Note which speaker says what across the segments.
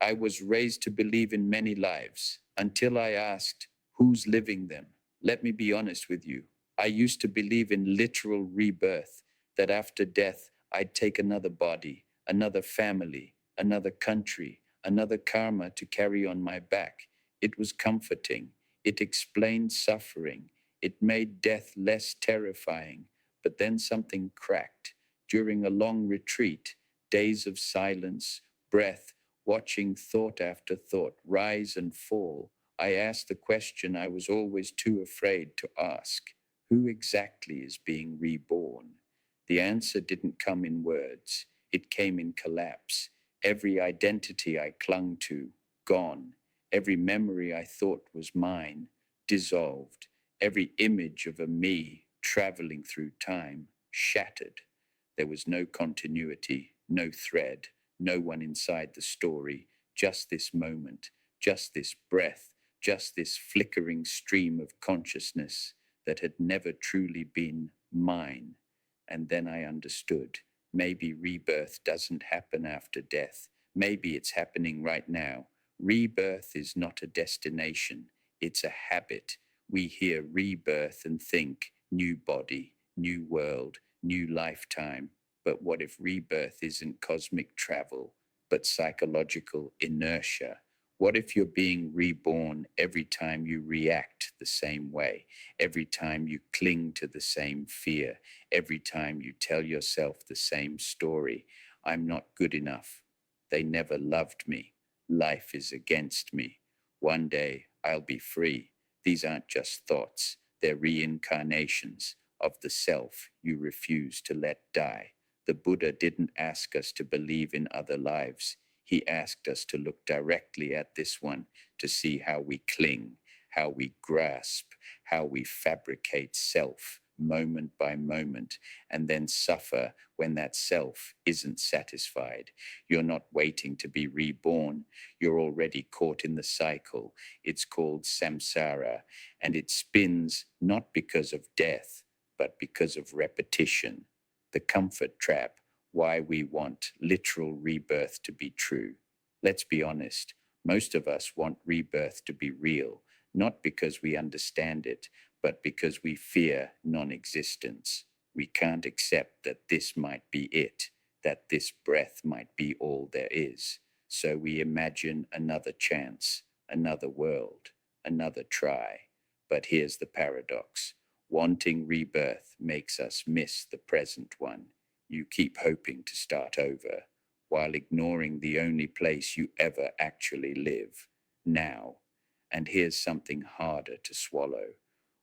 Speaker 1: I was raised to believe in many lives until I asked, who's living them? Let me be honest with you. I used to believe in literal rebirth, that after death, I'd take another body, another family, another country, another karma to carry on my back. It was comforting. It explained suffering. It made death less terrifying. But then something cracked. During a long retreat, days of silence, breath, watching thought after thought rise and fall, I asked the question I was always too afraid to ask: who exactly is being reborn? The answer didn't come in words, it came in collapse. Every identity I clung to, gone. Every memory I thought was mine, dissolved. Every image of a me traveling through time, shattered. There was no continuity, no thread, no one inside the story, just this moment, just this breath, just this flickering stream of consciousness that had never truly been mine. And then I understood. Maybe rebirth doesn't happen after death. Maybe it's happening right now. Rebirth is not a destination, it's a habit. We hear rebirth and think new body, new world, new lifetime. But what if rebirth isn't cosmic travel, but psychological inertia? What if you're being reborn every time you react the same way, every time you cling to the same fear, every time you tell yourself the same story? I'm not good enough. They never loved me. Life is against me. One day I'll be free. These aren't just thoughts, they're reincarnations of the self you refuse to let die. The Buddha didn't ask us to believe in other lives. He asked us to look directly at this one to see how we cling, how we grasp, how we fabricate self moment by moment, and then suffer when that self isn't satisfied. You're not waiting to be reborn. You're already caught in the cycle. It's called samsara, and it spins not because of death, but because of repetition. The comfort trap, why we want literal rebirth to be true. Let's be honest, most of us want rebirth to be real, not because we understand it, but because we fear non-existence. We can't accept that this might be it, that this breath might be all there is. So we imagine another chance, another world, another try. But here's the paradox. Wanting rebirth makes us miss the present one. You keep hoping to start over, while ignoring the only place you ever actually live, now. And here's something harder to swallow.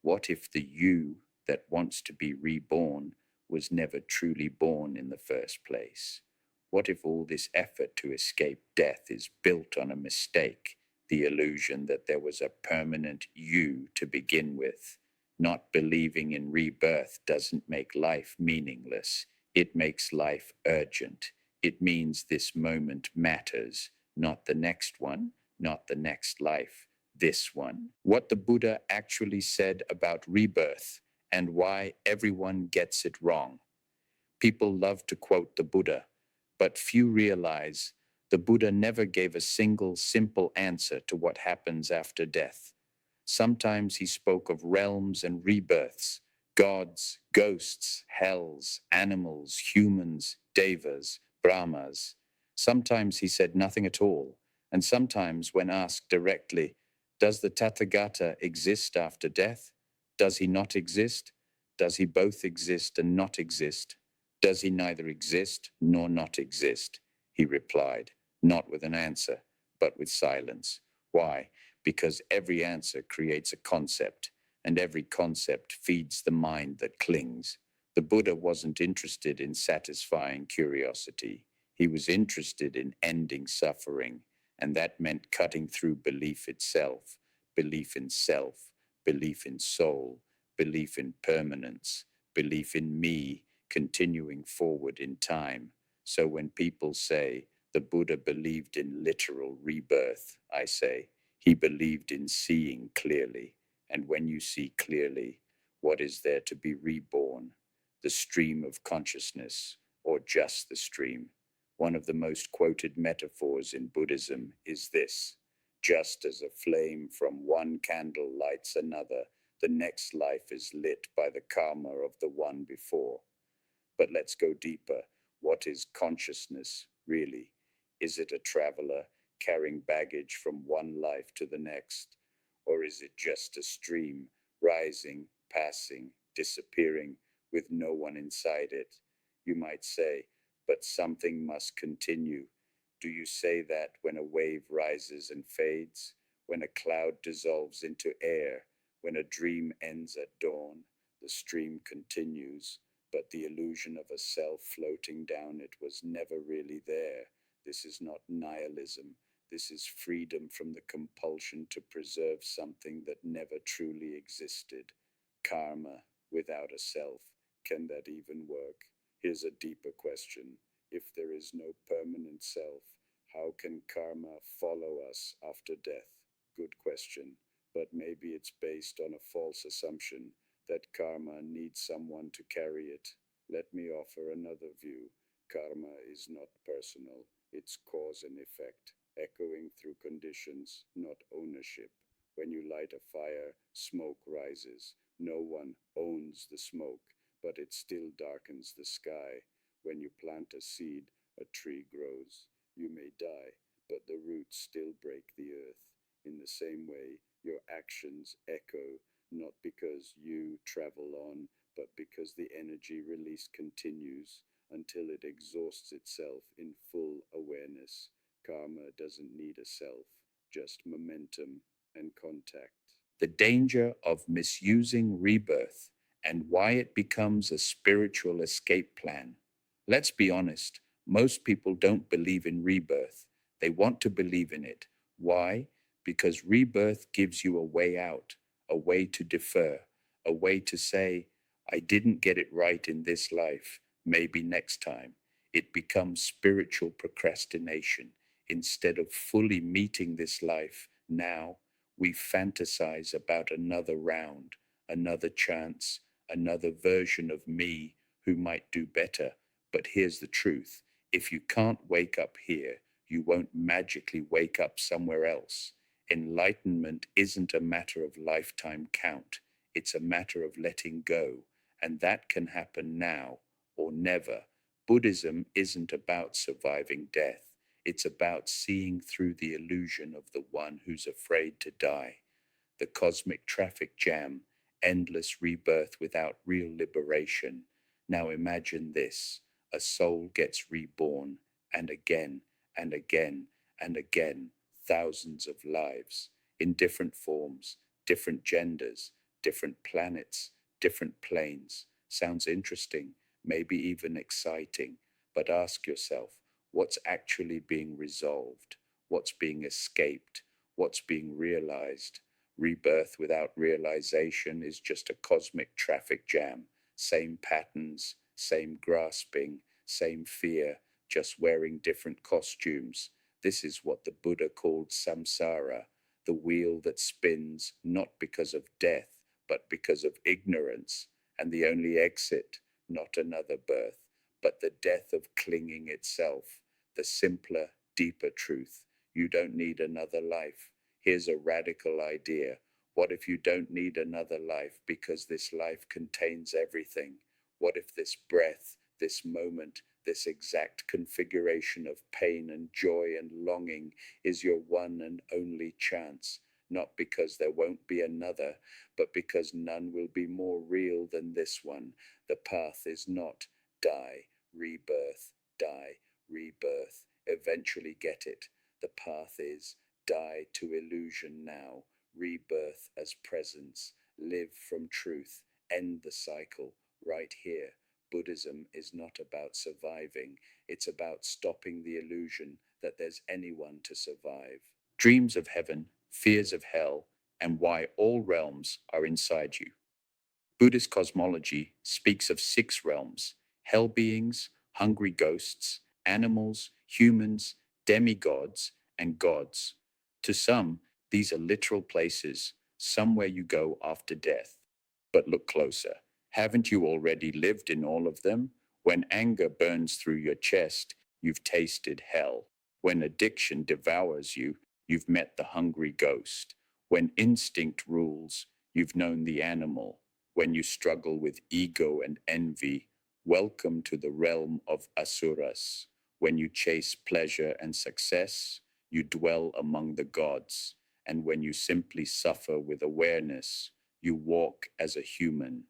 Speaker 1: What if the you that wants to be reborn was never truly born in the first place? What if all this effort to escape death is built on a mistake, the illusion that there was a permanent you to begin with? Not believing in rebirth doesn't make life meaningless. It makes life urgent. It means this moment matters, not the next one, not the next life, this one. What the Buddha actually said about rebirth and why everyone gets it wrong. People love to quote the Buddha, but few realize the Buddha never gave a single simple answer to what happens after death. Sometimes he spoke of realms and rebirths, gods, ghosts, hells, animals, humans, devas, brahmas. Sometimes he said nothing at all, and sometimes when asked directly, does the Tathagata exist after death? Does he not exist? Does he both exist and not exist? Does he neither exist nor not exist? He replied, not with an answer, but with silence. Why? Because every answer creates a concept, and every concept feeds the mind that clings. The Buddha wasn't interested in satisfying curiosity. He was interested in ending suffering, and that meant cutting through belief itself, belief in self, belief in soul, belief in permanence, belief in me continuing forward in time. So when people say the Buddha believed in literal rebirth, I say, he believed in seeing clearly. And when you see clearly, what is there to be reborn? The stream of consciousness, or just the stream? One of the most quoted metaphors in Buddhism is this: just as a flame from one candle lights another, the next life is lit by the karma of the one before. But let's go deeper. What is consciousness, really? Is it a traveler carrying baggage from one life to the next? Or is it just a stream, rising, passing, disappearing, with no one inside it? You might say, but something must continue. Do you say that when a wave rises and fades, when a cloud dissolves into air, when a dream ends at dawn, the stream continues? But the illusion of a self floating down it was never really there. This is not nihilism. This is freedom from the compulsion to preserve something that never truly existed. Karma without a self. Can that even work? Here's a deeper question. If there is no permanent self, how can karma follow us after death? Good question. But maybe it's based on a false assumption that karma needs someone to carry it. Let me offer another view. Karma is not personal, it's cause and effect, echoing through conditions, not ownership. When you light a fire, smoke rises. No one owns the smoke, but it still darkens the sky. When you plant a seed, a tree grows. You may die, but the roots still break the earth. In the same way, your actions echo, not because you travel on, but because the energy release continues until it exhausts itself in full awareness. Karma doesn't need a self, just momentum and contact. The danger of misusing rebirth and why it becomes a spiritual escape plan. Let's be honest, most people don't believe in rebirth. They want to believe in it. Why? Because rebirth gives you a way out, a way to defer, a way to say, I didn't get it right in this life, maybe next time. It becomes spiritual procrastination. Instead of fully meeting this life now, we fantasize about another round, another chance, another version of me who might do better. But here's the truth: if you can't wake up here, you won't magically wake up somewhere else. Enlightenment isn't a matter of lifetime count, it's a matter of letting go, and that can happen now or never. Buddhism isn't about surviving death, it's about seeing through the illusion of the one who's afraid to die. The cosmic traffic jam, endless rebirth without real liberation. Now imagine this: a soul gets reborn, and again, and again, and again, thousands of lives, in different forms, different genders, different planets, different planes. Sounds interesting, maybe even exciting, but ask yourself, what's actually being resolved? What's being escaped? What's being realized? Rebirth without realization is just a cosmic traffic jam. Same patterns, same grasping, same fear, just wearing different costumes. This is what the Buddha called samsara, the wheel that spins not because of death, but because of ignorance, and the only exit, not another birth, but the death of clinging itself. The simpler, deeper truth: you don't need another life. Here's a radical idea. What if you don't need another life because this life contains everything? What if this breath, this moment, this exact configuration of pain and joy and longing is your one and only chance? Not because there won't be another, but because none will be more real than this one. The path is not die, rebirth, die, rebirth, eventually get it. The path is die to illusion now, rebirth as presence, live from truth, end the cycle right here. Buddhism is not about surviving, it's about stopping the illusion that there's anyone to survive. Dreams of heaven, fears of hell, and why all realms are inside you. Buddhist cosmology speaks of six realms: hell beings, hungry ghosts, animals, humans, demigods, and gods. To some, these are literal places, somewhere you go after death. But look closer. Haven't you already lived in all of them? When anger burns through your chest, you've tasted hell. When addiction devours you, you've met the hungry ghost. When instinct rules, you've known the animal. When you struggle with ego and envy, welcome to the realm of asuras. When you chase pleasure and success, you dwell among the gods. And when you simply suffer with awareness, you walk as a human.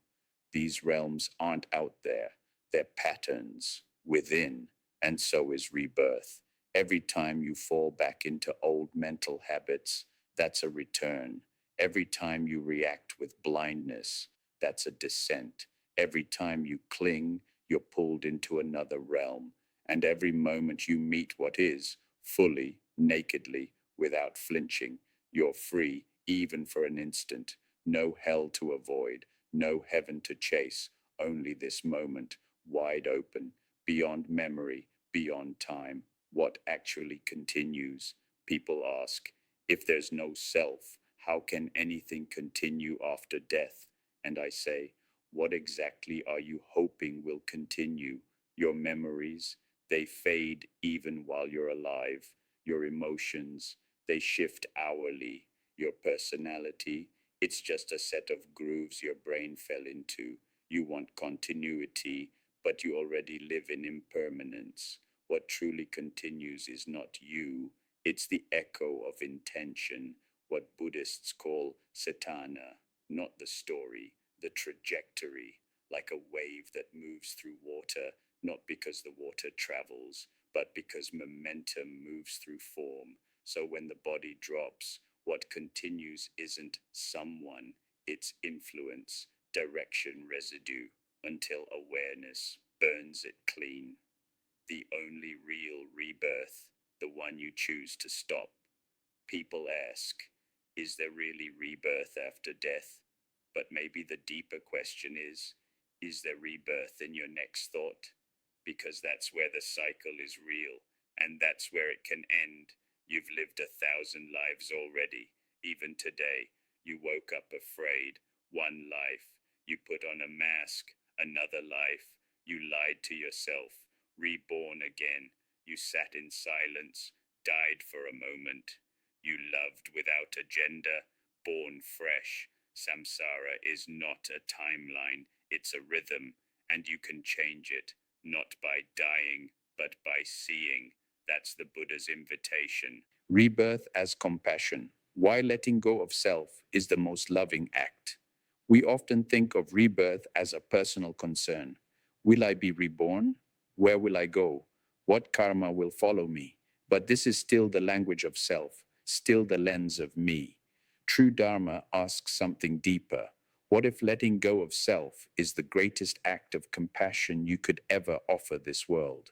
Speaker 1: These realms aren't out there, they're patterns within, and so is rebirth. Every time you fall back into old mental habits, that's a return. Every time you react with blindness, that's a descent. Every time you cling, you're pulled into another realm. And every moment you meet what is, fully, nakedly, without flinching, you're free, even for an instant. No hell to avoid, no heaven to chase, only this moment, wide open, beyond memory, beyond time. What actually continues? People ask, if there's no self, how can anything continue after death? And I say, what exactly are you hoping will continue? Your memories, they fade even while you're alive. Your emotions, they shift hourly. Your personality, it's just a set of grooves your brain fell into. You want continuity, but you already live in impermanence. What truly continues is not you, it's the echo of intention, what Buddhists call satana, not the story, the trajectory, like a wave that moves through water, not because the water travels, but because momentum moves through form. So when the body drops, what continues isn't someone, it's influence, direction, residue, until awareness burns it clean. The only real rebirth, the one you choose to stop. People ask, is there really rebirth after death? But maybe the deeper question is there rebirth in your next thought? Because that's where the cycle is real, and that's where it can end. You've lived 1,000 lives already. Even today, you woke up afraid. One life. You put on a mask. Another life. You lied to yourself. Reborn again. You sat in silence. Died for a moment. You loved without agenda. Born fresh. Samsara is not a timeline. It's a rhythm. And you can change it. Not by dying, but by seeing. That's the Buddha's invitation. Rebirth as compassion. Why letting go of self is the most loving act. We often think of rebirth as a personal concern. Will I be reborn? Where will I go? What karma will follow me? But this is still the language of self, still the lens of me. True Dharma asks something deeper. What if letting go of self is the greatest act of compassion you could ever offer this world?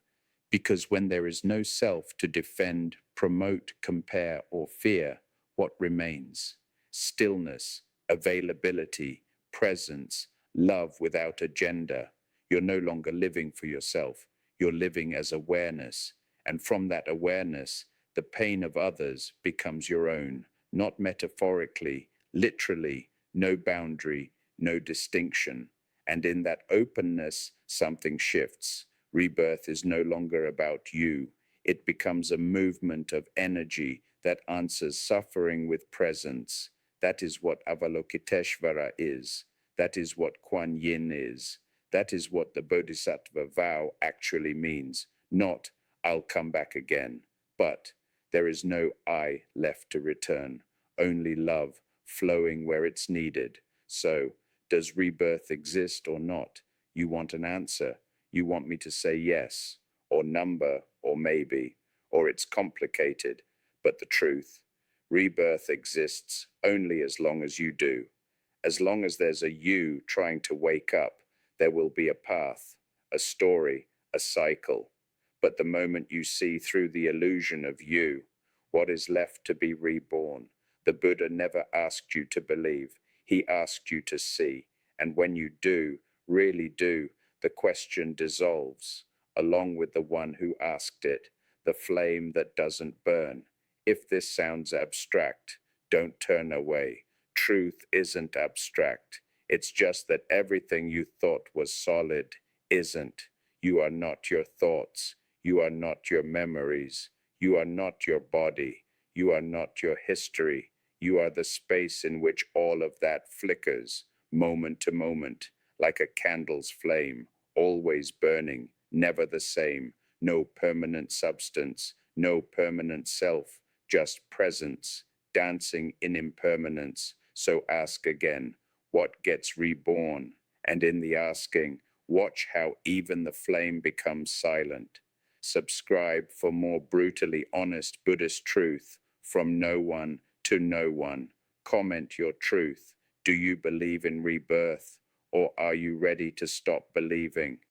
Speaker 1: Because when there is no self to defend, promote, compare, or fear, what remains? Stillness, availability, presence, love without agenda. You're no longer living for yourself. You're living as awareness. And from that awareness, the pain of others becomes your own, not metaphorically, literally, no boundary, no distinction. And in that openness, something shifts. Rebirth is no longer about you. It becomes a movement of energy that answers suffering with presence. That is what Avalokiteshvara is. That is what Kuan Yin is. That is what the Bodhisattva vow actually means. Not, I'll come back again, but there is no I left to return, only love flowing where it's needed. So, does rebirth exist or not? You want an answer. You want me to say yes, or number, or maybe, or it's complicated. But the truth, rebirth exists only as long as you do. As long as there's a you trying to wake up, there will be a path, a story, a cycle. But the moment you see through the illusion of you, what is left to be reborn? The Buddha never asked you to believe. He asked you to see. And when you do, really do, the question dissolves, along with the one who asked it, the flame that doesn't burn. If this sounds abstract, don't turn away. Truth isn't abstract. It's just that everything you thought was solid isn't. You are not your thoughts. You are not your memories. You are not your body. You are not your history. You are the space in which all of that flickers, moment to moment, like a candle's flame, always burning, never the same, no permanent substance, no permanent self, just presence, dancing in impermanence. So ask again, what gets reborn? And in the asking, watch how even the flame becomes silent. Subscribe for more brutally honest Buddhist truth from no one to no one. Comment your truth. Do you believe in rebirth, or are you ready to stop believing?